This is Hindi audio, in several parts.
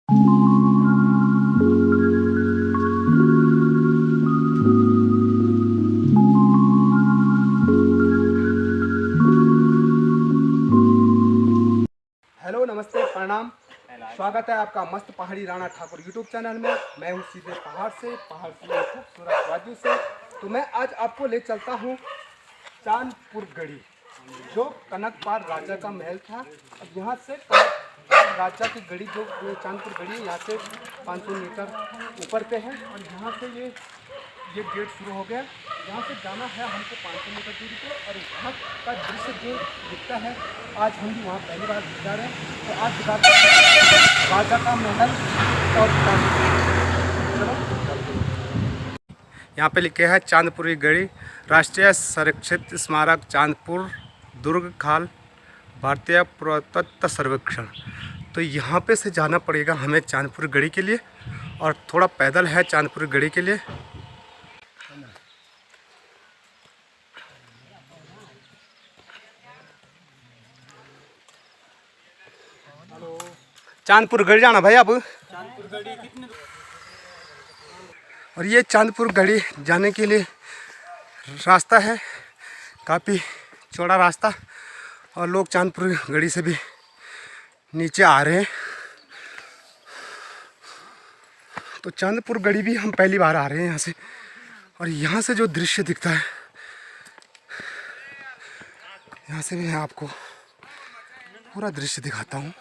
हेलो, नमस्ते, प्रणाम। स्वागत है आपका मस्त पहाड़ी राणा ठाकुर यूट्यूब चैनल में। मैं हूँ सीधे पहाड़ से खूबसूरत वादियों से। तो मैं आज आपको ले चलता हूँ चांदपुर गढ़ी, जो कनकपाल राजा का महल था। अब यहाँ से कनकपाल राजा की गढ़ी, जो चांदपुर गढ़ी है, यहाँ से 500 मीटर ऊपर पे है। और यहाँ से ये गेट शुरू हो गया। यहाँ से जाना है हमको 500 मीटर दूरी पे, और वहाँ का दृश्य जो दिखता है, आज हम भी वहाँ पहली बार जा रहे हैं। तो आज दिखाते हैं राजा का महल। और चलो, यहाँ पे लिखे है चांदपुरी गढ़ी, राष्ट्रीय संरक्षित स्मारक चांदपुर दुर्ग खाल, भारतीय पुरातत्व सर्वेक्षण। तो यहाँ पे से जाना पड़ेगा हमें चांदपुर गढ़ी के लिए, और थोड़ा पैदल है चांदपुर गढ़ी के लिए। चांदपुर गढ़ी जाना भाई अब। चांदपुर गढ़ी कितने? और ये चांदपुर गढ़ी जाने के लिए रास्ता है, काफ़ी चौड़ा रास्ता। और लोग चांदपुर गढ़ी से भी नीचे आ रहे हैं। तो चांदपुर गढ़ी भी हम पहली बार आ रहे हैं यहाँ से। और यहाँ से जो दृश्य दिखता है, यहाँ से भी मैं आपको पूरा दृश्य दिखाता हूँ।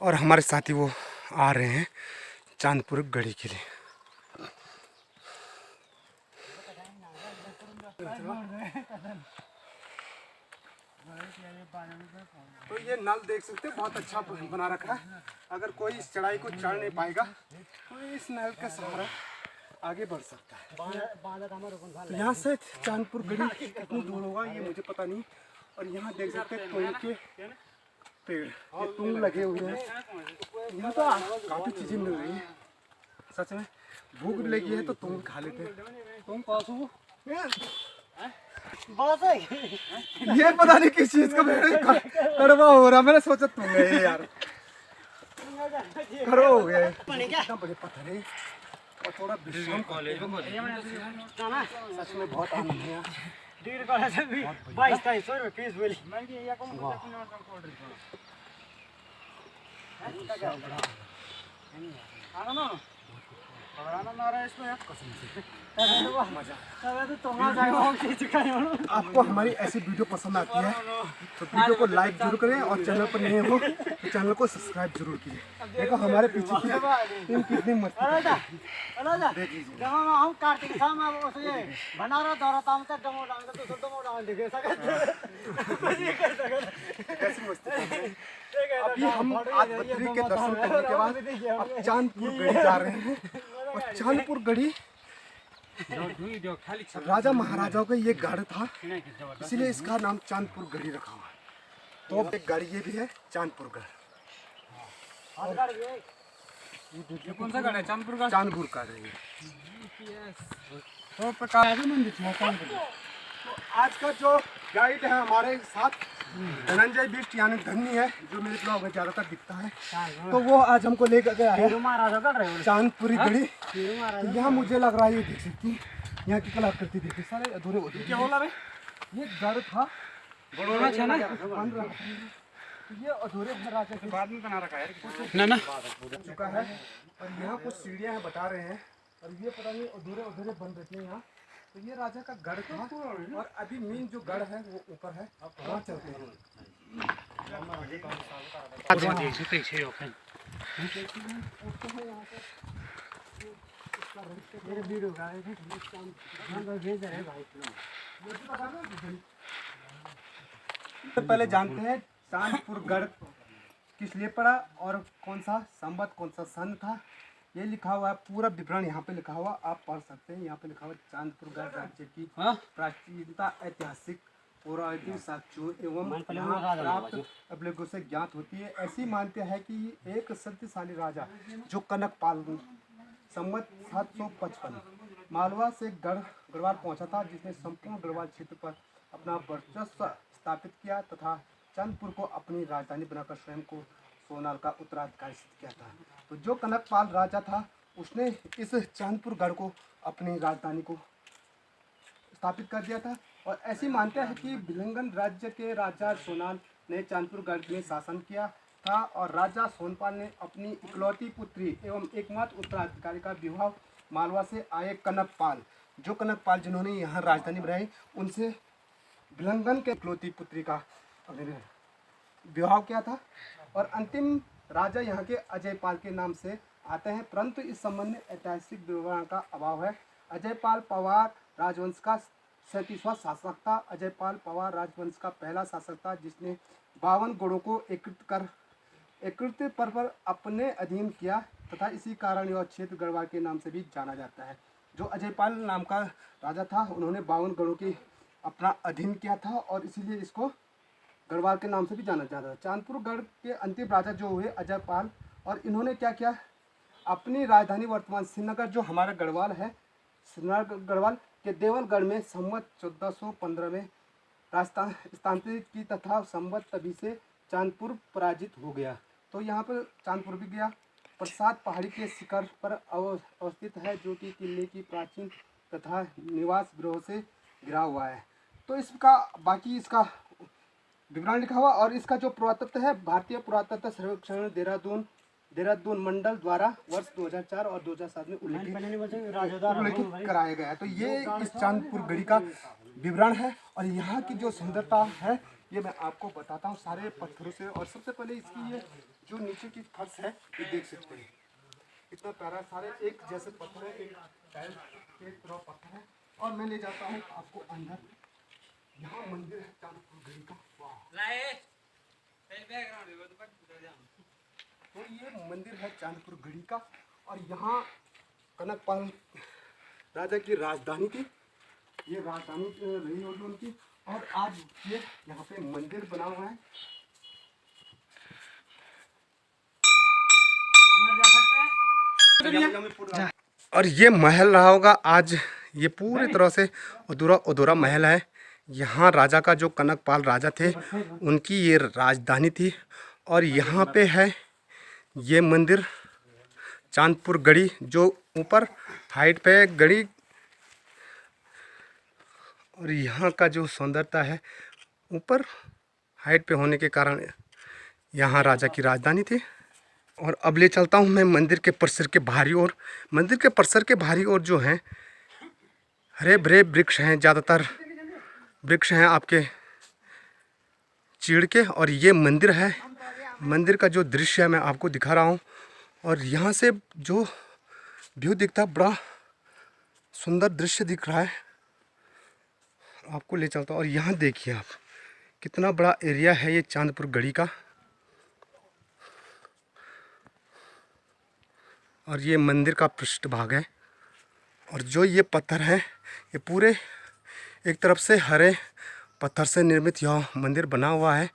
और हमारे साथी वो आ रहे हैं चांदपुर गढ़ी के लिए। तो ये नल देख सकते हैं, बहुत अच्छा बना रखा है। अगर कोई इस चढ़ाई को चढ़ नहीं पाएगा तो इस नल का सहारा आगे बढ़ सकता है। तो यहाँ से चांदपुर गढ़ी कितनी दूर होगा ये मुझे पता नहीं। और यहाँ देख सकते हैं तुंग के पेड़, ये तुंग लगे हुए हैं। यहाँ तो काफ़ी चीज़ें मिल रही हैं। सच में भूख लगी है तो तुंग खा लेते हैं। तुम पासू ये पता नहीं किस चीज का कड़वा हो रहा, मैंने सोचा तुम है यार, कड़वा हो गया। इतना बड़े पत्थर है और थोड़ा विश्राम कॉलेज सच में बहुत आनंद है। डिग्री कॉलेज से भी 2200 रुपए फीस बोली। आपको हमारी ऐसी वीडियो पसंद आती है तो वीडियो को लाइक जरूर करें, और चैनल पर नए हो तो चैनल को सब्सक्राइब जरूर कीजिए। देखो हमारे पीछे की टीम कितनी मस्त है, देख लीजिए। कैसी मस्ती है। अभी हम आज बद्री के दर्शन करने के बाद अब चांदपुर गढ़ी जा रहे हैं। और चांदपुर गढ़ी राजा महाराजाओं का ये गढ़ था, इसलिए इसका नाम चांदपुर गढ़ी रखा हुआ है। तो एक गढ़ ये भी है चांदपुर गढ़। ये कौन सा गढ़ है? चांदपुर का? चांदपुर का है। तो प्रकार तो आज का जो गाइड है हमारे साथ धनंजय बिष्ट यानी धन्नी है, जो मेरे ब्लॉग में ज़्यादातर दिखता है। तो वो आज हमको लेकर गया है चांदपुरी गढ़ी। तो यहाँ मुझे लग रहा है, ये देख सकती है यहाँ की कलाकृति देखिए, सारे अधूरे होते क्या बोला भाई। ये गढ़ था बन रहा, ये अधूरे राजा के बाद में बना रखा है ना चुका है। और यहाँ कुछ सीढ़ियाँ हैं बता रहे हैं, और ये पता नहीं अधूरे बन रहे हैं यहाँ। तो ये राजा का गढ़ था, और अभी मेन जो गढ़ है वो ऊपर है, वहाँ चलते हैं। तो पहले जानते हैं चांदपुर गढ़ किस लिए पड़ा और कौन सा संवत कौन सा सन था। ये लिखा हुआ है, पूरा विवरण यहाँ पे लिखा हुआ, आप पढ़ सकते हैं। यहाँ पे लिखा हुआ चांदपुर गढ़ राज्य की प्राचीनता, ऐतिहासिक पौराणिक साक्ष्यों एवं प्राप्त अभिलेखों से ज्ञात होती है। ऐसी मान्यता है कि एक शक्तिशाली राजा जो कनकपाल संवत 755 मालवा से गढ़वाल पहुंचा था, जिसने संपूर्ण गढ़वाल क्षेत्र पर अपना वर्चस्व स्थापित किया तथा चांदपुर को अपनी राजधानी बनाकर स्वयं को सोनार का उत्तराधिकारी सिद्ध किया था। तो जो कनकपाल राजा था उसने इस चांदपुर गढ़ को अपनी राजधानी को स्थापित कर दिया था। और ऐसी मानते हैं कि भिलंगन राज्य के राजा सोनार ने चांदपुर गढ़ में शासन किया था और राजा सोनपाल ने अपनी इकलौती पुत्री एवं एकमात्र उत्तराधिकारी का विवाह मालवा से आए कनकपाल, जो कनकपाल जिन्होंने यहाँ राजधानी बनाई, उनसे भिलंगन के इकलौती पुत्री का विवाह किया था। और अंतिम राजा यहाँ के अजयपाल के नाम से आते हैं, परंतु इस संबंध में ऐतिहासिक विवरण का अभाव है। अजयपाल पवार राजवंश का 37वां शासक था। अजयपाल पवार राजवंश का पहला शासक था जिसने 52 गढ़ों को एकीकृत पर अपने अधीन किया तथा इसी कारण यह क्षेत्र गढ़वाल के नाम से भी जाना जाता है। जो अजयपाल नाम का राजा था उन्होंने 52 गढ़ों की अपना अधीन किया था और इसीलिए इसको गढ़वाल के नाम से भी जाना जाता है। चांदपुर गढ़ के अंतिम राजा जो हुए अजयपाल, और इन्होंने क्या किया, अपनी राजधानी वर्तमान श्रीनगर जो हमारा गढ़वाल है, श्रीनगर गढ़वाल के देवलगढ़ में संवत 1415 में स्थानांतरित की तथा संवत तभी से चांदपुर पराजित हो गया। तो यहाँ पर चांदपुर भी गया। प्रसाद पहाड़ी के शिखर पर अवस्थित है जो कि किले की प्राचीन तथा निवास गृहों से घिरा हुआ है। तो इसका बाकी इसका विवरण लिखा हुआ और इसका जो पुरातत्व है भारतीय पुरातत्व सर्वेक्षण देहरादून मंडल द्वारा वर्ष 2004 और 2007 में उल्लेखित कराया गया है। तो ये इस चांदपुर गढ़ी का विवरण है और यहाँ की जो सुंदरता है ये मैं आपको बताता हूँ सारे पत्थरों से। और सबसे पहले इसकी ये जो नीचे की फर्श है ये देख सकते हैं, इतना प्यारा, सारे एक जैसे पत्थर है, एक टाइल के तरह पत्थर है। और मैं ले जाता हूँ आपको अंदर, यहाँ मंदिर है चांदपुर गढ़ी का। तो ये मंदिर है चांदपुर गढ़ी का और यहाँ कनकपाल राजा की राजधानी थी, ये राजधानी रही होगी उनकी। और आज ये यहाँ पे मंदिर बना हुआ है। और ये महल रहा होगा आज, ये पूरी तरह से अधूरा महल है। यहाँ राजा का जो कनकपाल राजा थे उनकी ये राजधानी थी। और यहाँ पे है ये मंदिर चांदपुर गढ़ी जो ऊपर हाइट पे है गढ़ी। और यहाँ का जो सुंदरता है ऊपर हाइट पे होने के कारण यहाँ राजा की राजधानी थी। और अब ले चलता हूँ मैं मंदिर के परिसर के बाहरी ओर। मंदिर के परिसर के बाहरी ओर जो हैं हरे भरे वृक्ष हैं, ज़्यादातर वृक्ष हैं आपके चीड़ के। और ये मंदिर है, मंदिर का जो दृश्य है मैं आपको दिखा रहा हूँ। और यहाँ से जो व्यू दिखता है बड़ा सुंदर दृश्य दिख रहा है, आपको ले चलता हूँ। और यहाँ देखिए आप कितना बड़ा एरिया है ये चांदपुर गढ़ी का। और ये मंदिर का पृष्ठभाग है। और जो ये पत्थर हैं ये पूरे एक तरफ से हरे पत्थर से निर्मित यह मंदिर बना हुआ है।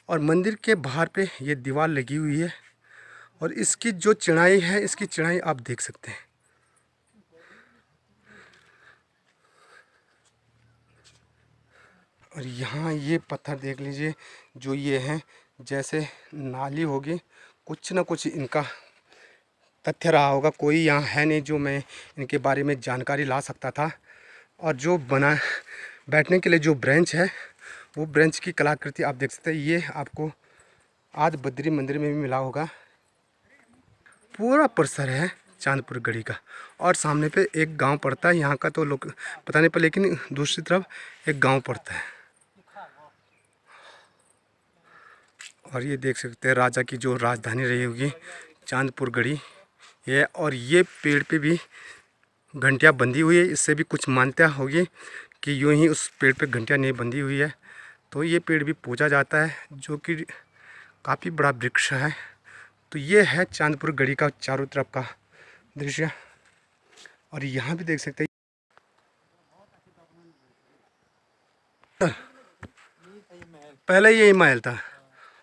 और मंदिर के बाहर पे ये दीवार लगी हुई है और इसकी जो चढ़ाई है, इसकी चढ़ाई आप देख सकते हैं। और यहाँ ये पत्थर देख लीजिए, जो ये हैं जैसे नाली होगी, कुछ ना कुछ इनका तथ्य रहा होगा। कोई यहाँ है नहीं जो मैं इनके बारे में जानकारी ला सकता था। और जो बैठने के लिए जो ब्रेंच है वो ब्रेंच की कलाकृति आप देख सकते हैं। ये आपको आदि बद्री मंदिर में भी मिला होगा। पूरा परिसर है चांदपुर गढ़ी का। और सामने पे एक गांव पड़ता है, यहाँ का तो लोग पता नहीं पर, लेकिन दूसरी तरफ एक गांव पड़ता है। और ये देख सकते हैं राजा की जो राजधानी रही होगी चांदपुर गढ़ी ये। और ये पेड़ पे भी घंटियाँ बंधी हुई है, इससे भी कुछ मान्यता होगी कि यूँ ही उस पेड़ पे घंटियाँ नहीं बंधी हुई है। तो ये पेड़ भी पूजा जाता है जो कि काफ़ी बड़ा वृक्ष है। तो ये है चांदपुर गढ़ी का चारों तरफ का दृश्य। और यहाँ भी देख सकते हैं पहले यही महल था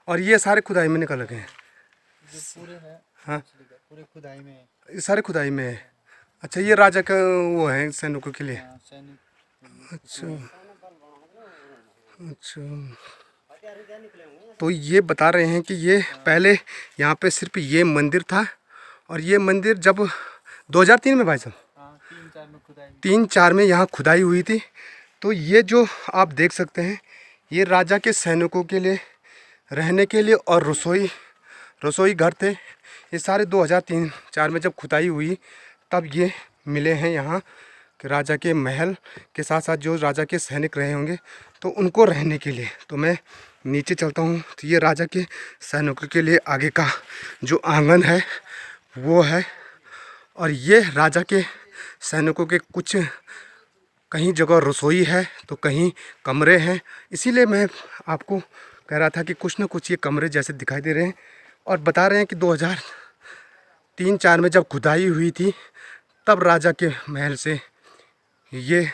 और ये सारे खुदाई में निकल गए हैं। हाँ पूरे खुदाई में है। ये सारे खुदाई में है। अच्छा, ये राजा का वो है सैनिकों के लिए। अच्छा अच्छा, तो ये बता रहे हैं कि ये पहले यहाँ पे सिर्फ ये मंदिर था, और ये मंदिर जब 2003 में भाई साहब, हाँ, 3-4 में खुदाई। 3-4 में यहाँ खुदाई हुई थी। तो ये जो आप देख सकते हैं, ये राजा के सैनिकों के लिए रहने के लिए और रसोई घर थे। ये सारे 2003-4 में जब खुदाई हुई तब ये मिले हैं यहाँ कि राजा के महल के साथ साथ जो राजा के सैनिक रहे होंगे तो उनको रहने के लिए। तो मैं नीचे चलता हूँ, तो ये राजा के सैनिकों के लिए आगे का जो आंगन है वो है, और ये राजा के सैनिकों के कुछ कहीं जगह रसोई है तो कहीं कमरे हैं। इसीलिए मैं आपको कह रहा था कि कुछ ना कुछ ये कमरे जैसे दिखाई दे रहे हैं, और बता रहे हैं कि 2003-4 में जब खुदाई हुई थी तब राजा के महल से ये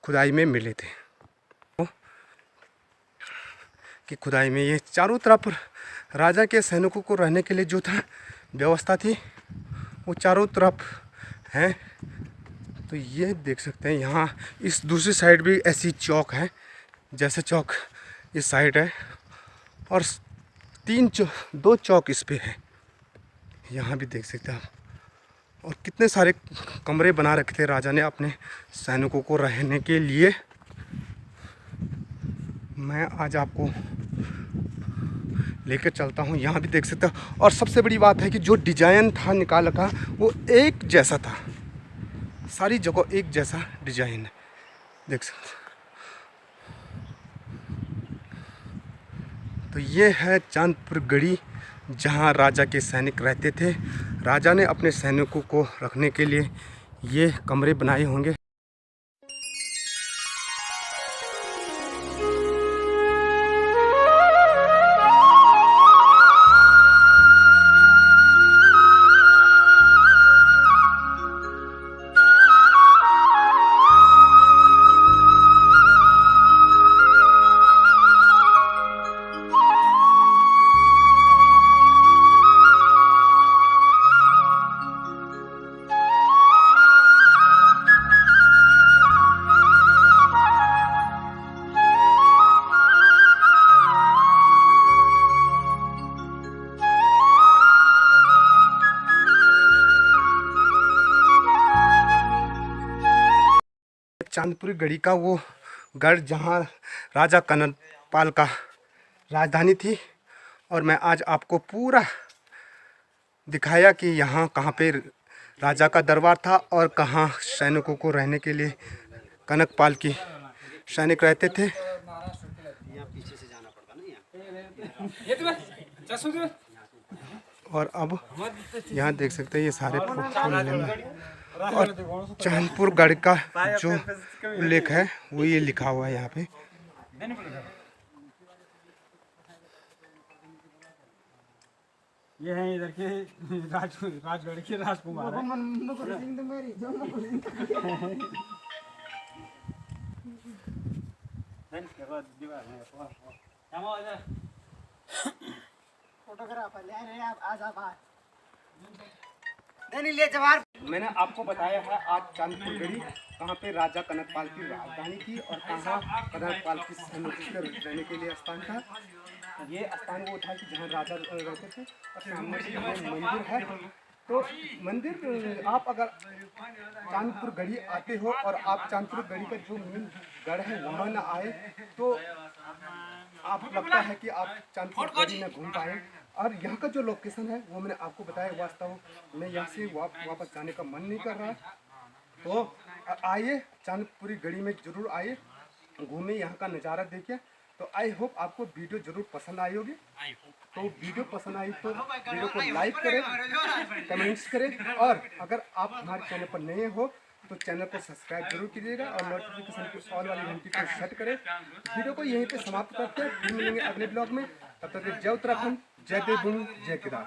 खुदाई में मिले थे। कि खुदाई में ये चारों तरफ राजा के सैनिकों को रहने के लिए जो था व्यवस्था थी वो चारों तरफ है। तो ये देख सकते हैं यहाँ इस दूसरी साइड भी ऐसी चौक है, जैसे चौक इस साइड है, और 2 चौक इस पे है। यहाँ भी देख सकते हैं आप, और कितने सारे कमरे बना रखे थे राजा ने अपने सैनिकों को रहने के लिए। मैं आज आपको लेकर चलता हूँ, यहाँ भी देख सकते हो। और सबसे बड़ी बात है कि जो डिजाइन था निकाला का वो एक जैसा था, सारी जगह एक जैसा डिजाइन है, देख सकते हैं। तो ये है चांदपुर गढ़ी, जहाँ राजा के सैनिक रहते थे। राजा ने अपने सैनिकों को रखने के लिए ये कमरे बनाए होंगे। चांदपुरी गढ़ी का वो गढ़ जहाँ राजा कनकपाल का राजधानी थी, और मैं आज आपको पूरा दिखाया कि यहाँ कहाँ पे राजा का दरबार था और कहाँ सैनिकों को रहने के लिए कनकपाल की सैनिक रहते थे। और अब यहाँ देख सकते हैं ये सारे और चांदपुर गढ़ का जो उल्लेख है वो ये लिखा हुआ है यहाँ पे। ये है इधर के राजगढ़ के राजकुमार मैंने आपको बताया है आज चांदपुर गढ़ी कहाँ पे राजा कनकपाल की राजधानी थी और कहाँ कनकपाल की सैनिकों के रहने के लिए स्थान था। ये स्थान वो था कि जहाँ राजा रहते थे, और सामने से ये मंदिर है। तो मंदिर आप अगर चांदपुर गढ़ी आते हो और आप चांदपुर गढ़ी का जो मेन गढ़ है वहाँ ना आए तो आप लगता है कि आप चांदपुर गढ़ी में घूम पाए। और यहाँ का जो लोकेशन है वो मैंने आपको बताया, वास्तव में यहाँ से वापस जाने का मन नहीं कर रहा। तो आइए चांदपुरी गढ़ी में ज़रूर आइए, घूमिए, यहाँ का नज़ारा देखिए। तो आई होप आपको वीडियो ज़रूर पसंद आई होगी। तो वीडियो पसंद आई तो वीडियो को लाइक करें, कमेंट्स करें, और अगर आप हमारे चैनल पर नए हो तो चैनल को सब्सक्राइब जरूर कीजिएगा और नोटिफिकेशन की ऑल वाली घंटी को सेट करें। वीडियो को यहीं पे समाप्त करते हैं, फिर मिलेंगे अगले ब्लॉग में। तब तक जय उत्तराखंड, जय देवभूमि, जय केदार।